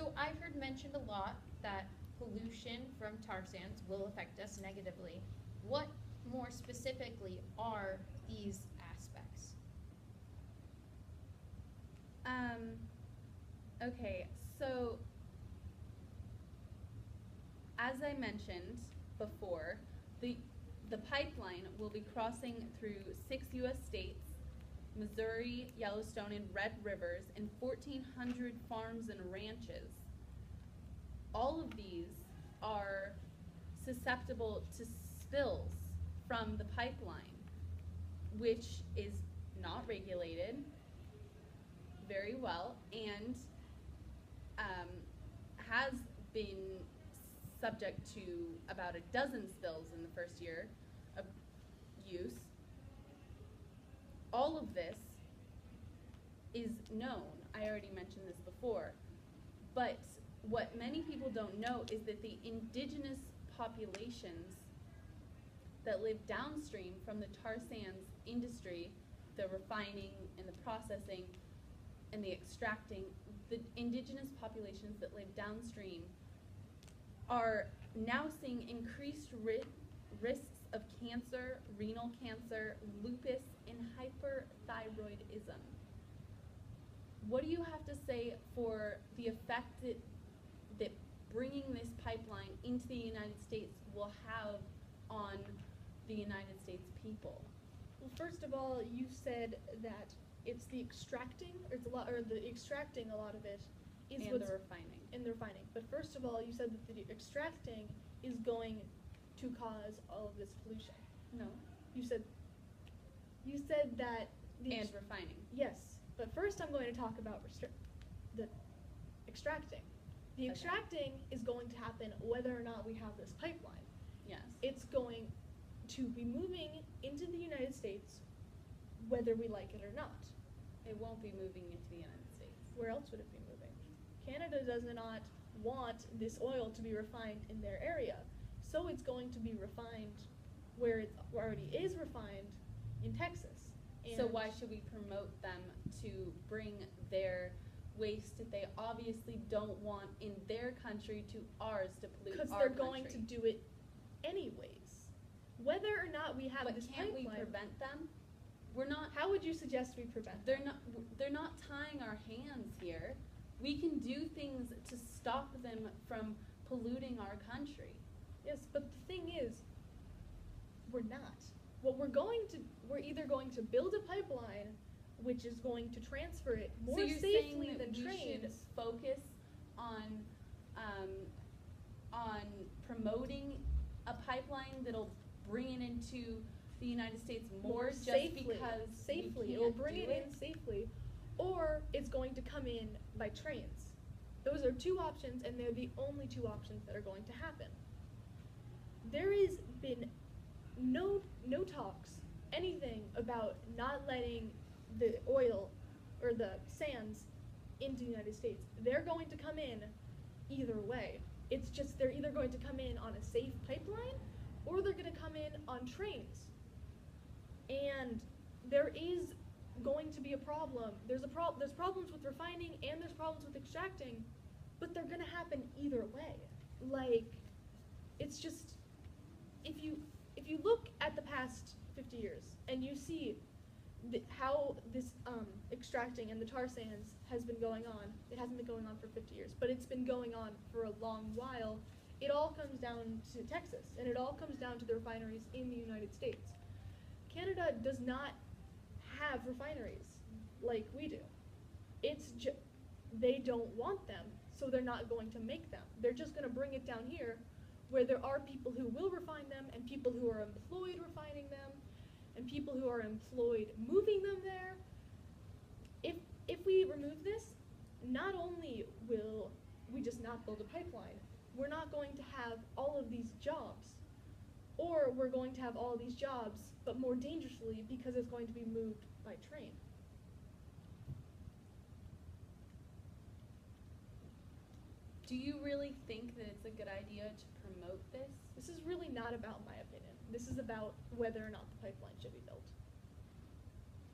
So I've heard mentioned a lot that pollution from tar sands will affect us negatively. What more specifically are these aspects? Um, okay, so as I mentioned before, the the pipeline will be crossing through 6 U.S. states, Missouri, Yellowstone, and Red Rivers, and 1,400 farms and ranches. All of these are susceptible to spills from the pipeline, which is not regulated very well and um, has been subject to about a dozen spills in the first year of use. All of this is known. I already mentioned this before. But what many people don't know is that the indigenous populations that live downstream from the tar sands industry, the refining and the processing and the extracting, the indigenous populations that live downstream are now seeing increased risks of cancer, renal cancer, lupus, and hyperthyroidism. What do you have to say for the effect that bringing this pipeline into the United States will have on the United States people? Well, first of all, you said that it's the extracting, or it's a lot, or the extracting a lot of it is And what's the refining. and the refining. But first of all, you said that the extracting is going to cause all of this pollution. No. You said that And refining. Yes, but first I'm going to talk about the extracting. The Okay. extracting is going to happen whether or not we have this pipeline. Yes. It's going to be moving into the United States whether we like it or not. It won't be moving into the United States. Where else would it be moving? Canada does not want this oil to be refined in their area, so it's going to be refined where it already is refined in Texas. So And why should we promote them to bring their waste that they obviously don't want in their country to ours to pollute because our they're country? going to do it anyways. Whether or not we have But this can't we pipeline, prevent them? We're not. how would you suggest we prevent They're them? not. They're not tying our hands here. We can do things to stop them from polluting our country. Yes, but the thing is, we're not. We're either going to build a pipeline, which is going to transfer it more so you're safely saying that than we train. should focus um, on promoting a pipeline that'll bring it into the United States more just safely, because safely. we It will can't bring do it in safely, or it's going to come in by trains. Those are two options, and they're the only two options that are going to happen. There has been no talks, anything about not letting the oil or the sands into the United States. They're going to come in either way. It's just they're either going to come in on a safe pipeline or they're going to come in on trains. And there is going to be a problem. There's problems with refining and there's problems with extracting, but they're going to happen either way. Like, it's just if you look at the past 50 years and you see how this extracting and the tar sands has been going on, it hasn't been going on for 50 years, but it's been going on for a long while. It all comes down to Texas, and it all comes down to the refineries in the United States. Canada does not have refineries like we do. They don't want them, so they're not going to make them. They're just going to bring it down here where there are people who will refine them and people who are employed refining them and people who are employed moving them there. If we remove this, not only will we just not build a pipeline, we're not going to have all of these jobs. Or we're going to have all these jobs, but more dangerously because it's going to be moved by train. Do you really think that it's a good idea to promote this? This is really not about my opinion. This is about whether or not the pipeline should be built.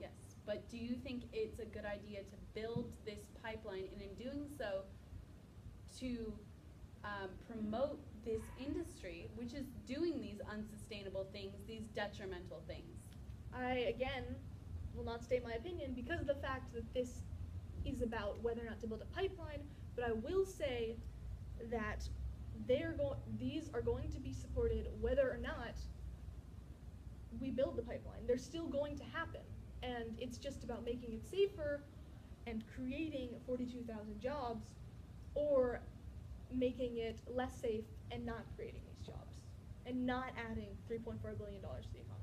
Yes, but do you think it's a good idea to build this pipeline and in doing so to promote this industry, which is doing these unsustainable things, these detrimental things. I, again, will not state my opinion because of the fact that this is about whether or not to build a pipeline, but I will say that these are going to be supported whether or not we build the pipeline. They're still going to happen, and it's just about making it safer and creating 42,000 jobs, or making it less safe and not creating these jobs, and not adding $3.4 billion to the economy.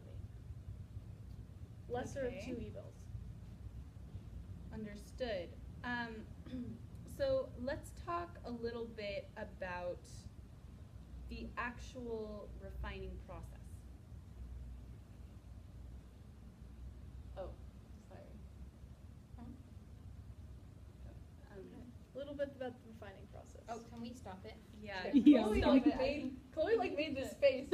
Lesser of Okay. two evils. Understood. So let's talk a little bit about the actual refining process. Oh, sorry. A little bit about the refining process. Oh, can we stop it? Yeah. Yeah. Chloe, Chloe, stop it. Chloe made this face,